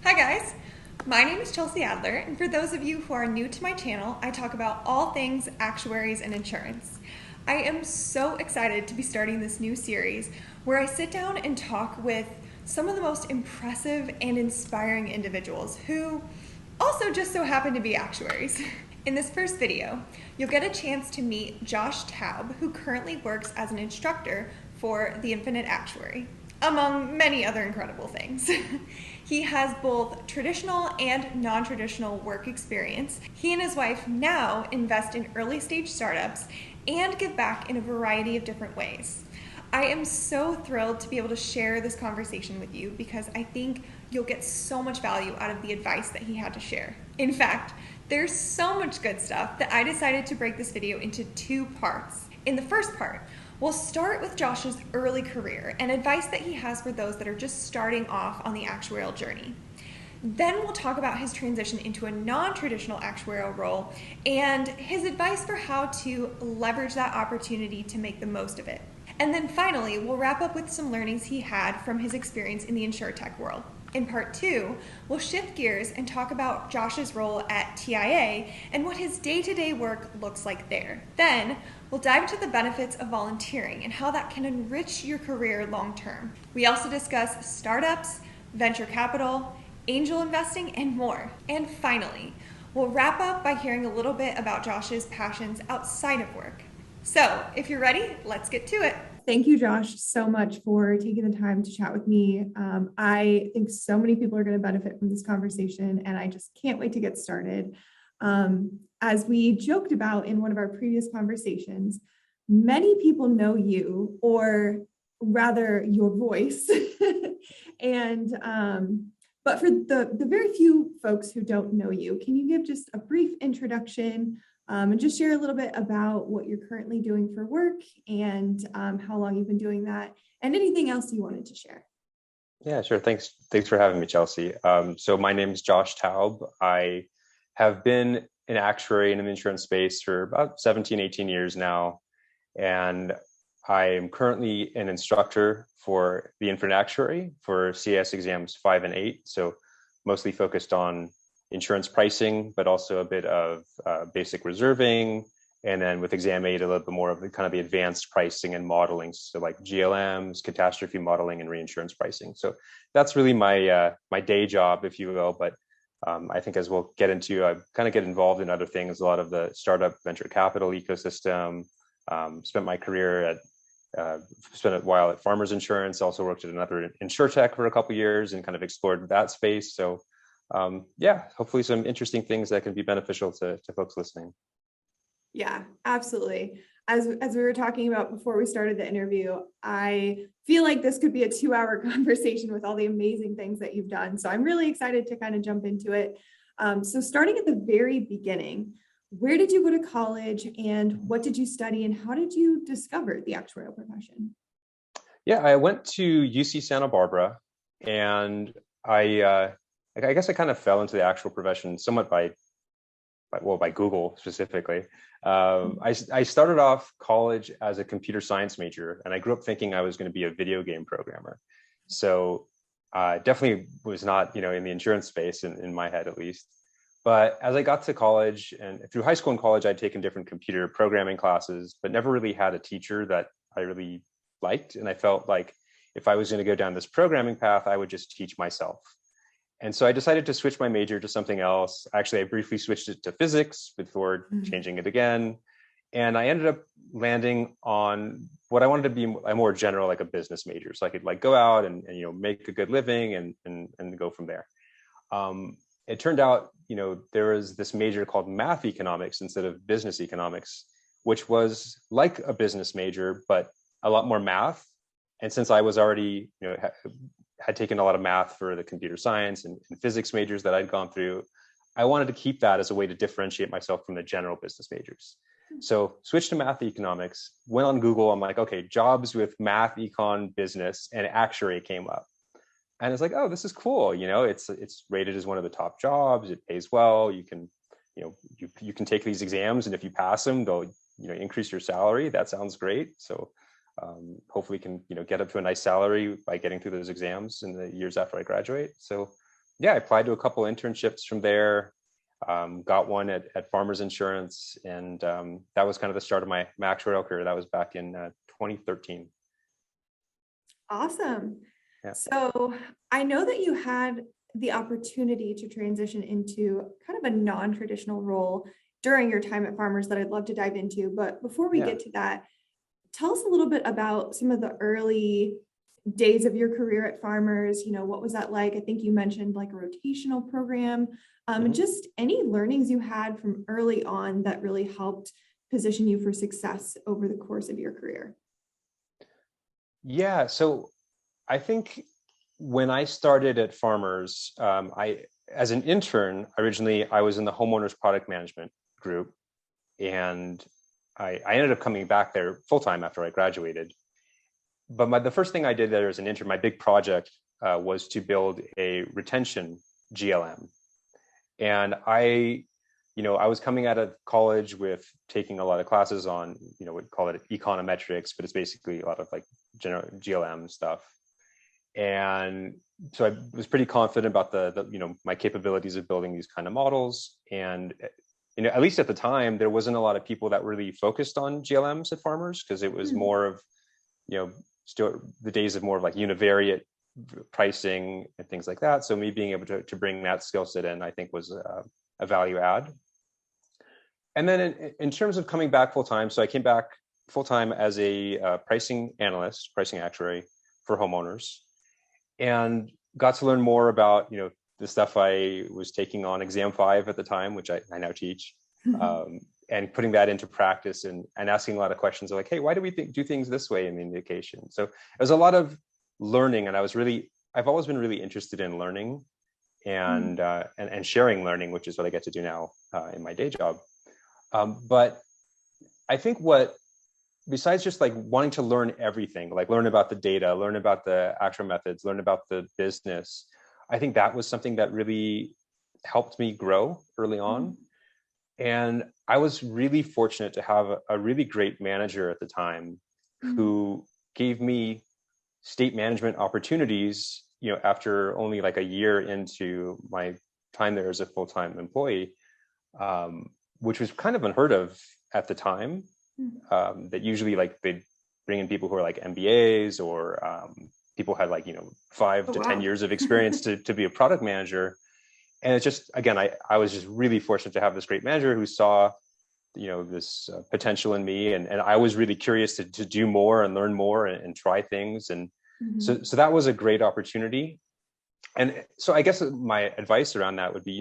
Hi guys, my name is Chelsea Adler, and for those of you who are new to my channel, I talk about all things actuaries and insurance. I am so excited to be starting this new series where I sit down and talk with some of the most impressive and inspiring individuals who also just so happen to be actuaries. In this first video, you'll get a chance to meet Josh Taub, who currently works as an instructor for the Infinite Actuary, among many other incredible things. He has both traditional and non-traditional work experience. He and his wife now invest in early stage startups and give back in a variety of different ways. I am so thrilled to be able to share this conversation with you because I think you'll get so much value out of the advice that he had to share. In fact, there's so much good stuff that I decided to break this video into two parts. In the first part, we'll start with Josh's early career and advice that he has for those that are just starting off on the actuarial journey. Then we'll talk about his transition into a non-traditional actuarial role and his advice for how to leverage that opportunity to make the most of it. And then finally, we'll wrap up with some learnings he had from his experience in the InsurTech world. In part two, we'll shift gears and talk about Josh's role at TIA and what his day-to-day work looks like there. Then, we'll dive into the benefits of volunteering and how that can enrich your career long-term. We also discuss startups, venture capital, angel investing, and more. And finally, we'll wrap up by hearing a little bit about Josh's passions outside of work. So, if you're ready, let's get to it. Thank you, Josh, so much for taking the time to chat with me. I think so many people are going to benefit from this conversation, and I just can't wait to get started. As we joked about in one of our previous conversations, many people know you, or rather your voice. and But for the very few folks who don't know you, can you give just a brief introduction and just share a little bit about what you're currently doing for work and how long you've been doing that and anything else you wanted to share? Yeah, sure. Thanks for having me, Chelsea. So my name is Josh Taub. I have been an actuary in the insurance space for about 17, 18 years now. And I am currently an instructor for the Infinite Actuary for CAS Exams 5 and 8. So mostly focused on insurance pricing, but also a bit of basic reserving. And then with exam 8, a little bit more of the kind of the advanced pricing and modeling. So like GLMs, catastrophe modeling, and reinsurance pricing. So that's really my day job, if you will. But I think as we'll get into, I kind of get involved in other things, a lot of the startup venture capital ecosystem. Spent my career spent a while at Farmers Insurance, also worked at another InsurTech for a couple of years and kind of explored that space. So yeah, hopefully some interesting things that can be beneficial to folks listening. Yeah, absolutely. As we were talking about before we started the interview, I feel like this could be a 2-hour conversation with all the amazing things that you've done. So I'm really excited to kind of jump into it. So starting at the very beginning, where did you go to college and what did you study and how did you discover the actuarial profession? Yeah, I went to UC Santa Barbara, and I guess I kind of fell into the actual profession somewhat by Google specifically. I started off college as a computer science major, and I grew up thinking I was going to be a video game programmer. So definitely was not, in the insurance space in my head at least. But as I got to college and through high school and college, I'd taken different computer programming classes, but never really had a teacher that I really liked. And I felt like if I was going to go down this programming path, I would just teach myself. And so I decided to switch my major to something else. Actually, I briefly switched it to physics before changing it again. And I ended up landing on what I wanted to be a more general, like a business major. So I could like go out and make a good living and go from there. It turned out, there was this major called math economics instead of business economics, which was like a business major, but a lot more math. And since I was already, had taken a lot of math for the computer science and physics majors that I'd gone through, I wanted to keep that as a way to differentiate myself from the general business majors. So switched to math economics, went on Google. I'm like, okay, jobs with math, econ, business, and actuary came up. And it's like, oh, this is cool. It's rated as one of the top jobs. It pays well. You can, you can take these exams, and if you pass them, they'll, increase your salary. That sounds great. So hopefully can, get up to a nice salary by getting through those exams in the years after I graduate. So yeah, I applied to a couple internships from there. Got one at Farmers Insurance, and that was kind of the start of my actuarial career. That was back in 2013. Awesome. Yeah. So I know that you had the opportunity to transition into kind of a non-traditional role during your time at Farmers that I'd love to dive into. But before we Yeah. get to that, tell us a little bit about some of the early days of your career at Farmers. What was that like? I think you mentioned like a rotational program, and Mhm. just any learnings you had from early on that really helped position you for success over the course of your career. Yeah. So I think when I started at Farmers, as an intern, originally I was in the homeowners product management group, and I ended up coming back there full time after I graduated. But the first thing I did there as an intern, my big project was to build a retention GLM. And I was coming out of college with taking a lot of classes on, we'd call it econometrics, but it's basically a lot of like general GLM stuff. And so I was pretty confident about my capabilities of building these kind of models. And at least at the time, there wasn't a lot of people that really focused on GLMs at Farmers, because it was more of, still the days of more of like univariate pricing and things like that. So me being able to bring that skill set in, I think was a value add. And then in terms of coming back full time, so I came back full time as a pricing analyst, pricing actuary for homeowners, and got to learn more about the stuff I was taking on exam 5 at the time, which I now teach, and putting that into practice, and asking a lot of questions like, hey, why do we do things this way in the indication? So it was a lot of learning, and I've always been really interested in learning and sharing learning, which is what I get to do now in my day job. But I think besides just like wanting to learn everything, like learn about the data, learn about the actual methods, learn about the business, I think that was something that really helped me grow early on. And I was really fortunate to have a really great manager at the time who gave me state management opportunities, after only like a year into my time there as a full-time employee, which was kind of unheard of at the time. That usually like they'd bring in people who are like MBAs, or people had like 5 to 10 years of experience to be a product manager. And it's just, again, I was just really fortunate to have this great manager who saw this potential in me, and I was really curious to do more and learn more and try things. And so that was a great opportunity. And so I guess my advice around that would be,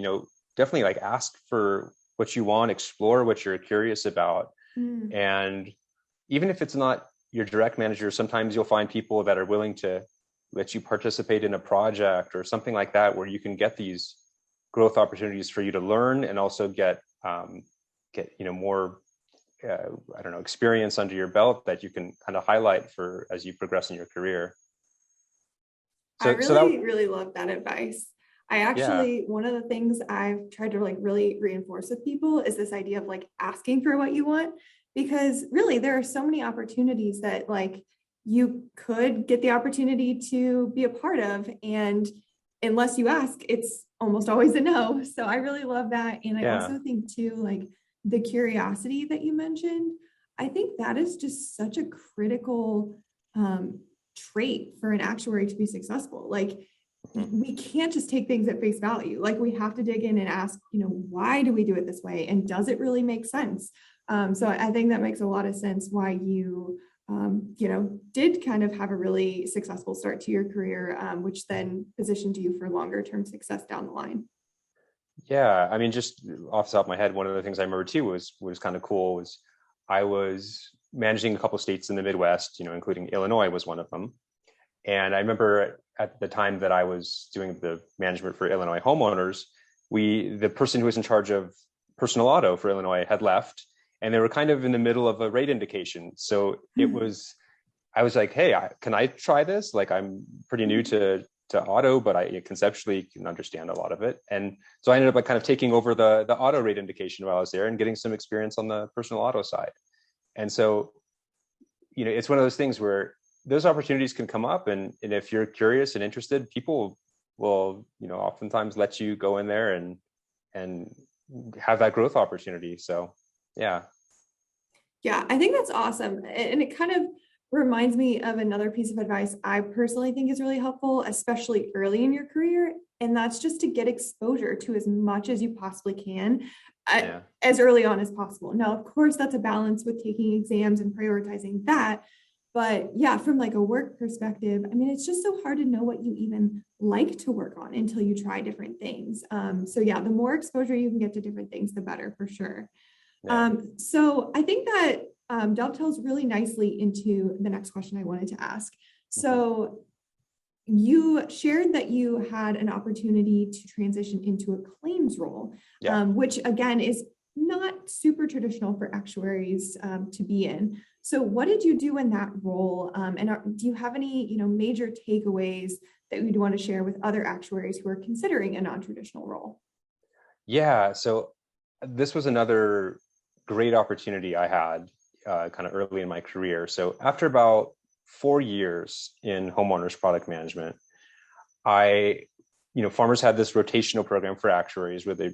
definitely like ask for what you want, explore what you're curious about. And even if it's not your direct manager, sometimes you'll find people that are willing to let you participate in a project or something like that, where you can get these growth opportunities for you to learn, and also get more I don't know, experience under your belt that you can kind of highlight for as you progress in your career. I So that, really love that advice. yeah. One of the things I've tried to like really reinforce with people is this idea of like asking for what you want, because really there are so many opportunities that like you could get the opportunity to be a part of. And unless you ask, it's almost always a no. So I really love that. And I Yeah. also think too, like the curiosity that you mentioned, I think that is just such a critical trait for an actuary to be successful. Like we can't just take things at face value. Like we have to dig in and ask, why do we do it this way? And does it really make sense? So I think that makes a lot of sense why you, did kind of have a really successful start to your career, which then positioned you for longer term success down the line. Yeah, I mean, just off the top of my head, one of the things I remember too was kind of cool was I was managing a couple of states in the Midwest, including Illinois was one of them. And I remember at the time that I was doing the management for Illinois homeowners, the person who was in charge of personal auto for Illinois had left, and they were kind of in the middle of a rate indication. So I was like, hey, can I try this? Like, I'm pretty new to auto, but I conceptually can understand a lot of it. And so I ended up like kind of taking over the auto rate indication while I was there and getting some experience on the personal auto side. And so, it's one of those things where those opportunities can come up, and if you're curious and interested, people will, oftentimes let you go in there and have that growth opportunity. So yeah. Yeah, I think that's awesome. And it kind of reminds me of another piece of advice I personally think is really helpful, especially early in your career. And that's just to get exposure to as much as you possibly can Yeah. as early on as possible. Now, of course, that's a balance with taking exams and prioritizing that. But yeah, from like a work perspective, I mean, it's just so hard to know what you even like to work on until you try different things. So yeah, the more exposure you can get to different things, the better for sure. Yeah. So I think that dovetails really nicely into the next question I wanted to ask. Mm-hmm. So you shared that you had an opportunity to transition into a claims role, Yeah. which again is not super traditional for actuaries to be in. So what did you do in that role? Do you have any, major takeaways that you'd want to share with other actuaries who are considering a non-traditional role? Yeah. So this was another great opportunity I had kind of early in my career. So after about 4 years in homeowners product management, Farmers had this rotational program for actuaries where they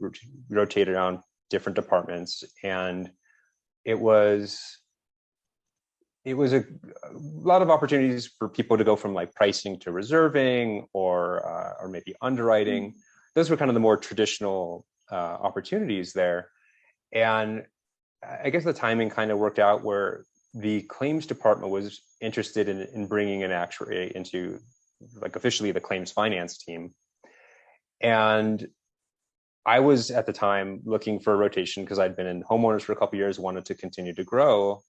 rotated around different departments, and it was a lot of opportunities for people to go from like pricing to reserving or maybe underwriting. Those were kind of the more traditional opportunities there. And I guess the timing kind of worked out where the claims department was interested in bringing an actuary into like officially the claims finance team. And I was at the time looking for a rotation because I'd been in homeowners for a couple of years, wanted to continue to grow.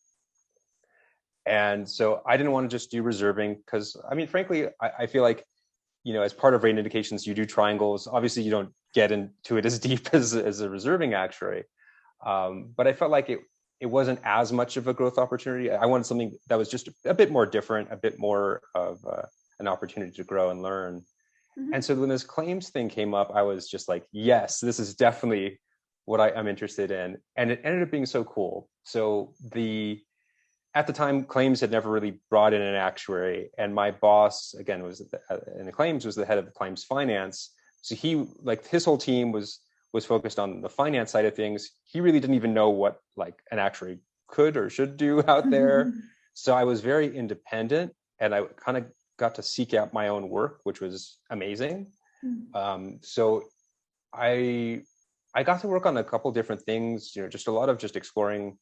And so I didn't want to just do reserving because, I mean, frankly, I feel like, as part of rate indications, you do triangles. Obviously, you don't get into it as deep as a reserving actuary. But I felt like it wasn't as much of a growth opportunity. I wanted something that was just a bit more different, a bit more of an opportunity to grow and learn. Mm-hmm. And so when this claims thing came up, I was just like, yes, this is definitely what I'm interested in. And it ended up being so cool. So at the time, claims had never really brought in an actuary. And my boss, again, in the claims, was the head of the claims finance. So he, like, his whole team was focused on the finance side of things. He really didn't even know what like an actuary could or should do out there. So I was very independent, and I kind of got to seek out my own work, which was amazing. So I got to work on a couple different things, just a lot of just exploring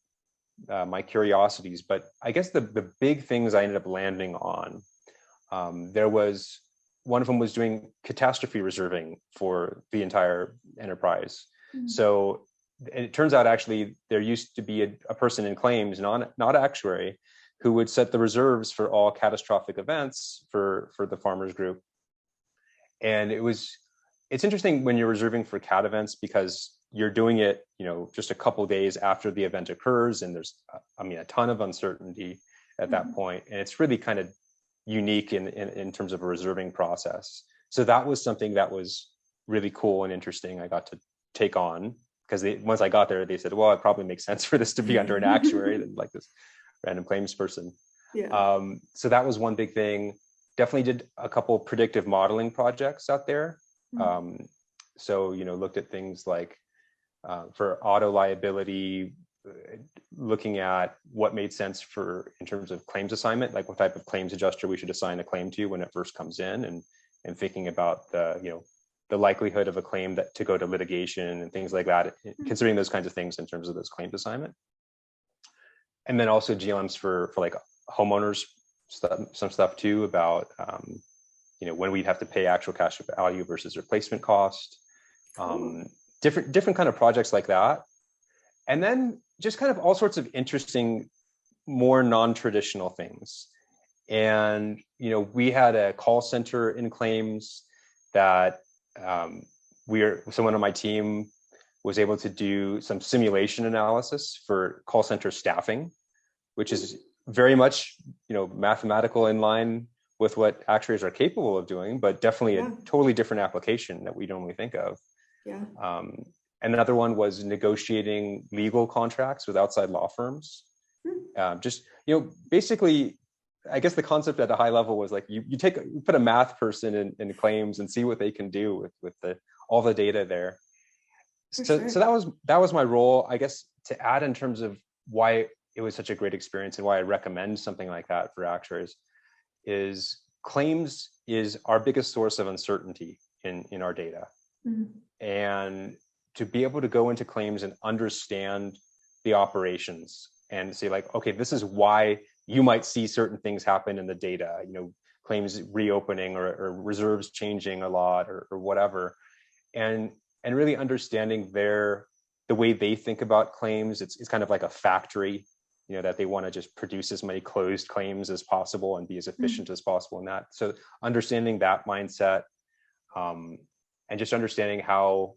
my curiosities. But I guess the big things I ended up landing on, there was one of them was doing catastrophe reserving for the entire enterprise. So it turns out actually there used to be a person in claims, not actuary, who would set the reserves for all catastrophic events for the farmers group. And it's interesting when you're reserving for cat events because you're doing it, just a couple of days after the event occurs, and there's, a ton of uncertainty at that point, and it's really kind of unique in terms of a reserving process. So that was something that was really cool and interesting. I got to take on because once I got there, they said, well, it probably makes sense for this to be under an actuary than like this random claims person. Yeah. So that was one big thing. Definitely did a couple predictive modeling projects out there. So, looked at things like for auto liability, looking at what made sense in terms of claims assignment, like what type of claims adjuster we should assign a claim to when it first comes in, and thinking about the likelihood of a claim to go to litigation and things like that, considering those kinds of things in terms of those claims assignment. And then also GLMs for like homeowners stuff, some stuff too about when we'd have to pay actual cash value versus replacement cost. Different kind of projects like that. And then just kind of all sorts of interesting, more non-traditional things. And, we had a call center in claims that someone on my team was able to do some simulation analysis for call center staffing, which is very much, mathematical in line with what actuaries are capable of doing, but definitely a totally different application that we normally think of. Yeah. Another one was negotiating legal contracts with outside law firms. Basically I guess the concept at a high level was like you put a math person in claims and see what they can do with all the data there. For So sure. that was my role. I guess to add in terms of why it was such a great experience and why I recommend something like that for actuaries is claims is our biggest source of uncertainty in our data. And to be able to go into claims and understand the operations and say like, okay, this is why you might see certain things happen in the data, claims reopening or reserves changing a lot or whatever. And really understanding the way they think about claims. It's kind of like a factory, that they want to just produce as many closed claims as possible and be as efficient as possible in that. So understanding that mindset, and just understanding how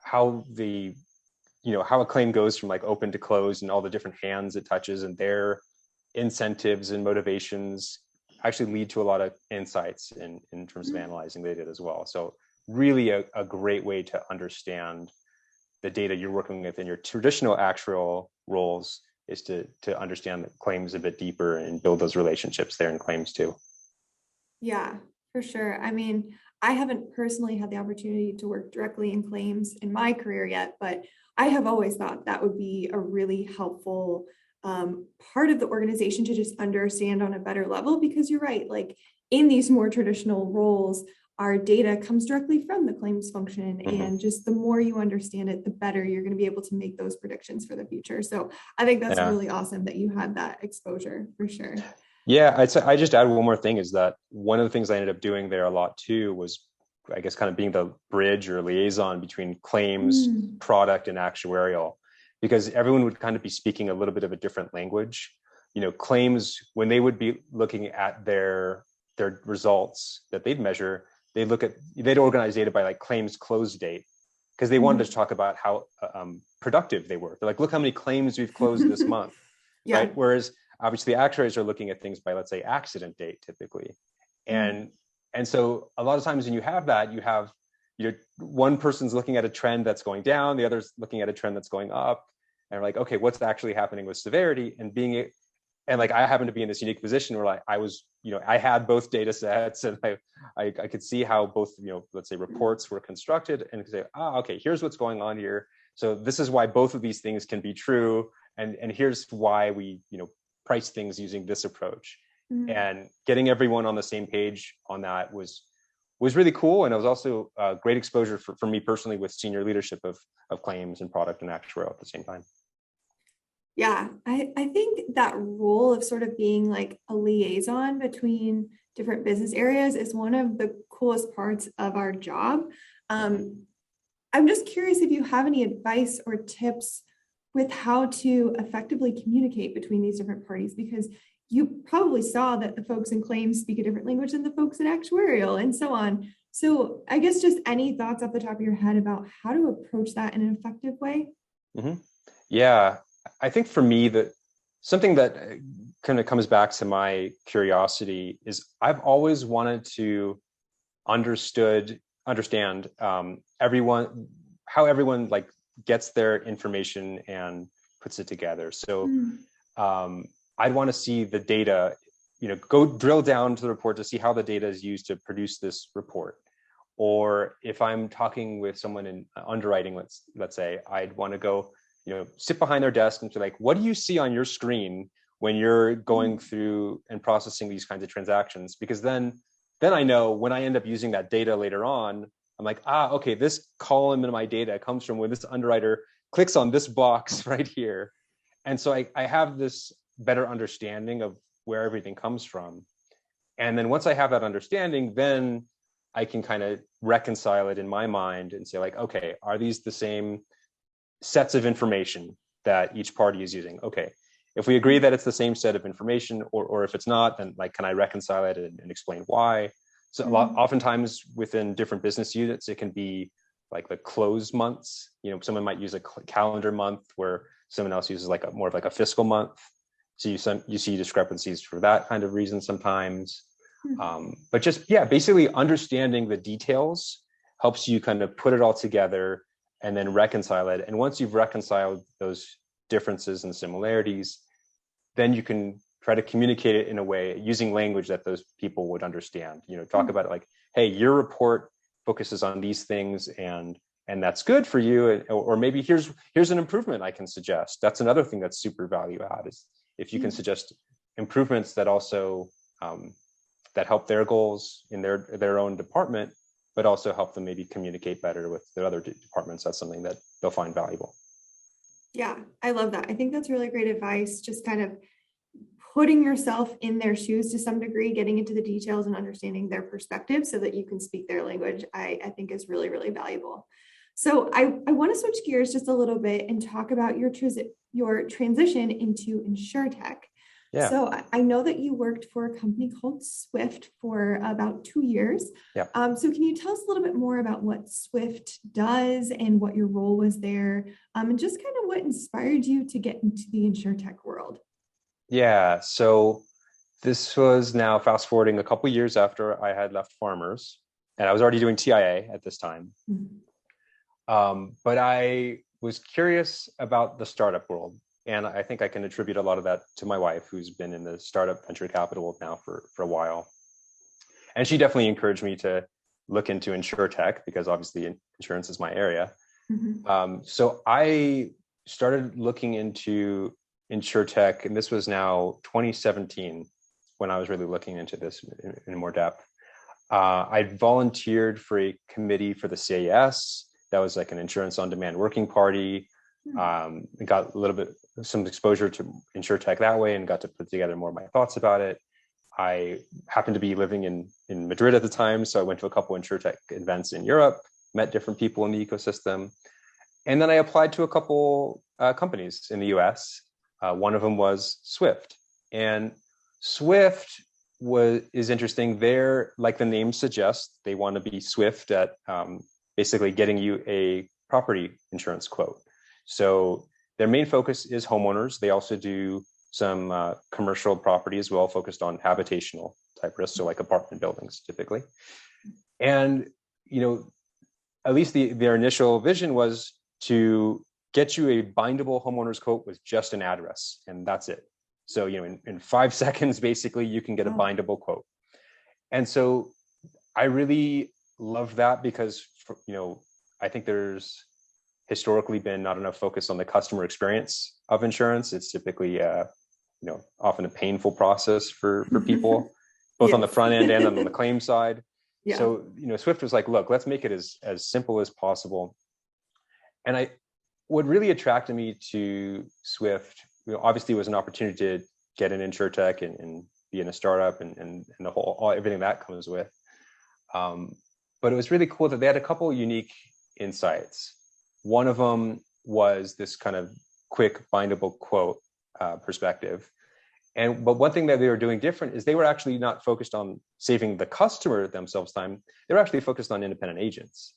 the how a claim goes from like open to close and all the different hands it touches and their incentives and motivations actually lead to a lot of insights in terms of analyzing the data as well. So really a great way to understand the data you're working with in your traditional actuarial roles is to understand the claims a bit deeper and build those relationships there in claims too. Yeah, for sure. I mean, I haven't personally had the opportunity to work directly in claims in my career yet, but I have always thought that would be a really helpful part of the organization to just understand on a better level, because you're right, like in these more traditional roles, our data comes directly from the claims function. And just the more you understand it, the better you're going to be able to make those predictions for the future. So I think that's really awesome that you had that exposure for sure. Yeah, I'd say I just add one more thing is that one of the things I ended up doing there a lot too was, I guess, kind of being the bridge or liaison between claims, product, and actuarial, because everyone would kind of be speaking a little bit of a different language. Claims, when they would be looking at their results that they'd measure, they'd organize data by like claims close date, because they wanted to talk about how productive they were. They're like, look how many claims we've closed this month, right? Whereas obviously actuaries are looking at things by, let's say, accident date typically. And so a lot of times when you have that, you have one person's looking at a trend that's going down, the other's looking at a trend that's going up, and like, okay, what's actually happening with severity? And like I happen to be in this unique position where like I was, I had both data sets, and I could see how both, let's say reports were constructed, and say, okay, here's what's going on here. So this is why both of these things can be true, and here's why we, price things using this approach. And getting everyone on the same page on that was really cool. And it was also a great exposure for me personally with senior leadership of claims and product and actuarial at the same time. Yeah, I think that role of sort of being like a liaison between different business areas is one of the coolest parts of our job. I'm just curious if you have any advice or tips with how to effectively communicate between these different parties, because you probably saw that the folks in claims speak a different language than the folks in actuarial and so on. So I guess just any thoughts off the top of your head about how to approach that in an effective way? Yeah, I think for me that something that kind of comes back to my curiosity is I've always wanted to understand everyone, how everyone like gets their information and puts it together. So I'd want to see the data, go drill down to the report to see how the data is used to produce this report. Or if I'm talking with someone in underwriting, let's say, I'd want to go, sit behind their desk and say like, what do you see on your screen when you're going through and processing these kinds of transactions? Because then I know when I end up using that data later on, I'm like, okay, this column in my data comes from when this underwriter clicks on this box right here. And so I have this better understanding of where everything comes from. And then once I have that understanding, then I can kind of reconcile it in my mind and say like, okay, are these the same sets of information that each party is using? Okay, if we agree that it's the same set of information, or if it's not, then like, can I reconcile it and explain why? So oftentimes within different business units, it can be like the close months. Someone might use a calendar month where someone else uses like more of like a fiscal month. So you see discrepancies for that kind of reason sometimes. But just, basically understanding the details helps you kind of put it all together and then reconcile it. And once you've reconciled those differences and similarities, then you can try to communicate it in a way using language that those people would understand. Talk about it like, hey, your report focuses on these things, and that's good for you, or maybe here's an improvement I can suggest. That's another thing that's super value add, is if you can suggest improvements that also that help their goals in their own department, but also help them maybe communicate better with the other departments. That's something that they'll find valuable. Yeah, I love that. I think that's really great advice. Just kind of putting yourself in their shoes to some degree, getting into the details and understanding their perspective so that you can speak their language, I think is really, really valuable. So I want to switch gears just a little bit and talk about your transition into InsurTech. Yeah. So I know that you worked for a company called Swift for about 2 years. Yeah. So can you tell us a little bit more about what Swift does and what your role was there, and just kind of what inspired you to get into the InsurTech world? Yeah. So this was now fast forwarding a couple of years after I had left Farmers, and I was already doing TIA at this time. But I was curious about the startup world. And I think I can attribute a lot of that to my wife, who's been in the startup venture capital world now for a while. And she definitely encouraged me to look into InsurTech, because obviously insurance is my area. So I started looking into InsurTech, and this was now 2017 when I was really looking into this in more depth. I volunteered for a committee for the CAS. That was like an insurance on demand working party. Got a little bit, some exposure to InsurTech that way, and got to put together more of my thoughts about it. I happened to be living in Madrid at the time, so I went to a couple InsurTech events in Europe, met different people in the ecosystem. And then I applied to a couple companies in the US. One of them was Swift. And Swift is interesting. They're, like the name suggests, they want to be swift at basically getting you a property insurance quote. So their main focus is homeowners. They also do some commercial property as well, focused on habitational type risks, so like apartment buildings typically. And at least their initial vision was to get you a bindable homeowner's quote with just an address, and that's it. So in 5 seconds, basically, you can get a bindable quote. And so I really love that, because I think there's historically been not enough focus on the customer experience of insurance. It's typically often a painful process for people, both on the front end and on the claim side. Yeah. So Swift was like, look, let's make it as simple as possible. And what really attracted me to Swift, obviously, was an opportunity to get an InsurTech and be in a startup and the whole everything that comes with. But it was really cool that they had a couple of unique insights. One of them was this kind of quick bindable quote perspective. But one thing that they were doing different is they were actually not focused on saving the customer themselves time. They were actually focused on independent agents,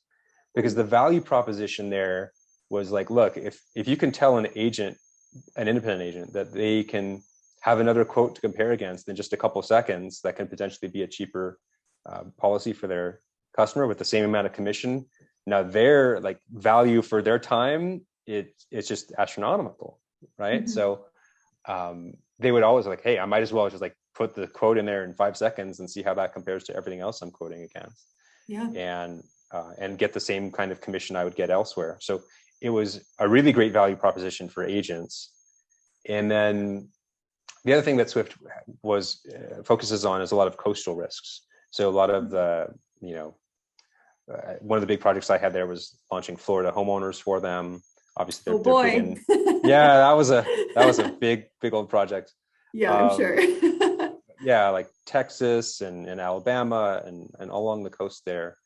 because the value proposition there was like, look, if you can tell an independent agent, that they can have another quote to compare against in just a couple of seconds, that can potentially be a cheaper policy for their customer with the same amount of commission. Now their like value for their time, it's just astronomical, right? So they would always like, hey, I might as well just like put the quote in there in 5 seconds and see how that compares to everything else I'm quoting against. Yeah. And get the same kind of commission I would get elsewhere. So it was a really great value proposition for agents. And then the other thing that Swift focuses on is a lot of coastal risks. So a lot of the, one of the big projects I had there was launching Florida homeowners for them. Obviously, they're big in, yeah, that was a big old project. Yeah, I'm sure. Yeah, like Texas and Alabama and along the coast there.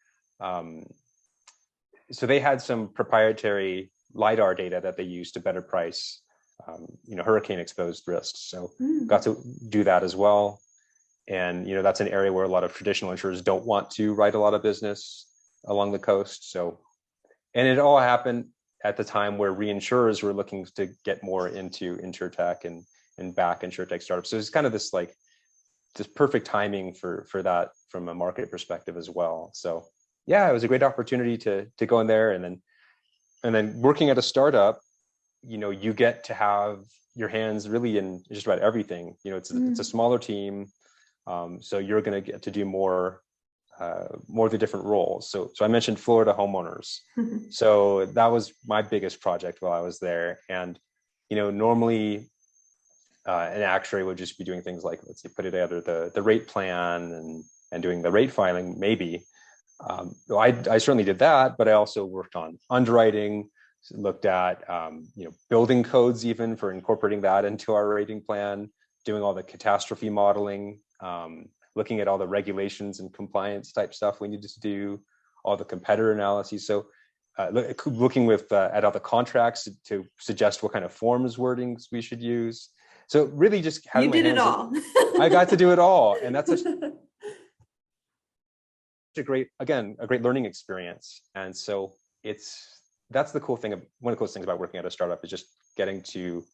So they had some proprietary LiDAR data that they used to better price, hurricane exposed risks. So got to do that as well. And, that's an area where a lot of traditional insurers don't want to write a lot of business along the coast. So, and it all happened at the time where reinsurers were looking to get more into InsurTech and back InsurTech startups. So it's kind of this perfect timing for that from a market perspective as well. So yeah, it was a great opportunity to go in there, and then working at a startup, you get to have your hands really in just about everything. It's a smaller team, so you're going to get to do more of the different roles. So I mentioned Florida homeowners. So that was my biggest project while I was there. And normally an actuary would just be doing things like, let's say, putting together the rate plan and doing the rate filing, maybe. I certainly did that, but I also worked on underwriting, looked at building codes, even for incorporating that into our rating plan, doing all the catastrophe modeling, looking at all the regulations and compliance type stuff we needed to do, all the competitor analyses. So looking at all the contracts to suggest what kind of forms wordings we should use. So really just having you did it all. I got to do it all. And that's a great learning experience. And so that's the cool thing. One of the coolest things about working at a startup is just getting to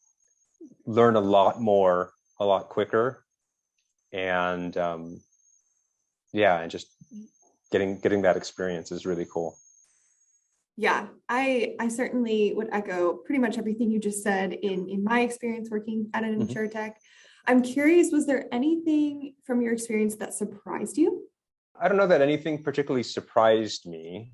learn a lot more, a lot quicker. And and just getting that experience is really cool. Yeah, I certainly would echo pretty much everything you just said in my experience working at an InsurTech. I'm curious, was there anything from your experience that surprised you? I don't know that anything particularly surprised me.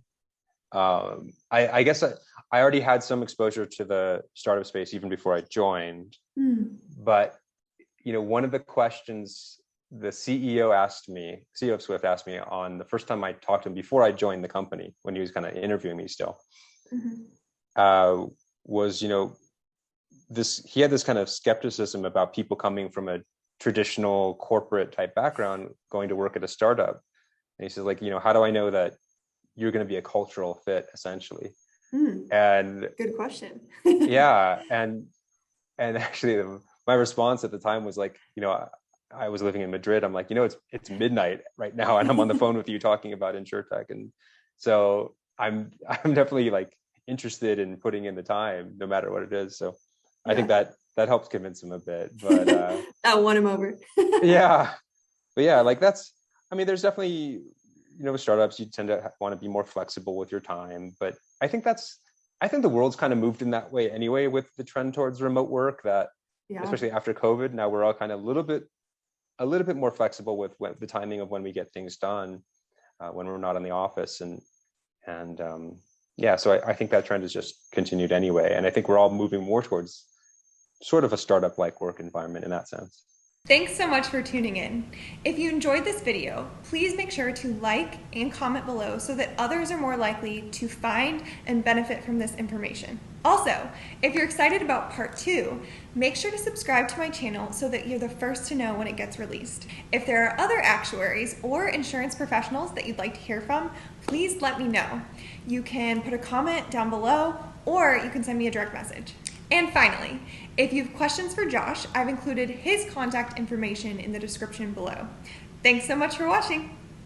I guess I already had some exposure to the startup space even before I joined. But one of the questions the CEO of Swift asked me on the first time I talked to him before I joined the company, when he was kind of interviewing me still, was, he had this kind of skepticism about people coming from a traditional corporate type background going to work at a startup. And he says, how do I know that you're going to be a cultural fit, essentially? And good question. Yeah. And actually my response at the time was I was living in Madrid. I'm like, it's midnight right now, and I'm on the phone with you talking about InsurTech. And so I'm definitely interested in putting in the time, no matter what it is. So I think that helps convince him a bit, but that won him over. Yeah. But yeah, there's definitely, with startups, you tend to want to be more flexible with your time. But I think the world's kind of moved in that way anyway, with the trend towards remote work, that especially after COVID, now we're all kind of a little bit more flexible with the timing of when we get things done, when we're not in the office. So I think that trend has just continued anyway. And I think we're all moving more towards sort of a startup-like work environment in that sense. Thanks so much for tuning in. If you enjoyed this video, please make sure to like and comment below so that others are more likely to find and benefit from this information. Also, if you're excited about part 2, make sure to subscribe to my channel so that you're the first to know when it gets released. If there are other actuaries or insurance professionals that you'd like to hear from, please let me know. You can put a comment down below, or you can send me a direct message. And finally, if you have questions for Josh, I've included his contact information in the description below. Thanks so much for watching.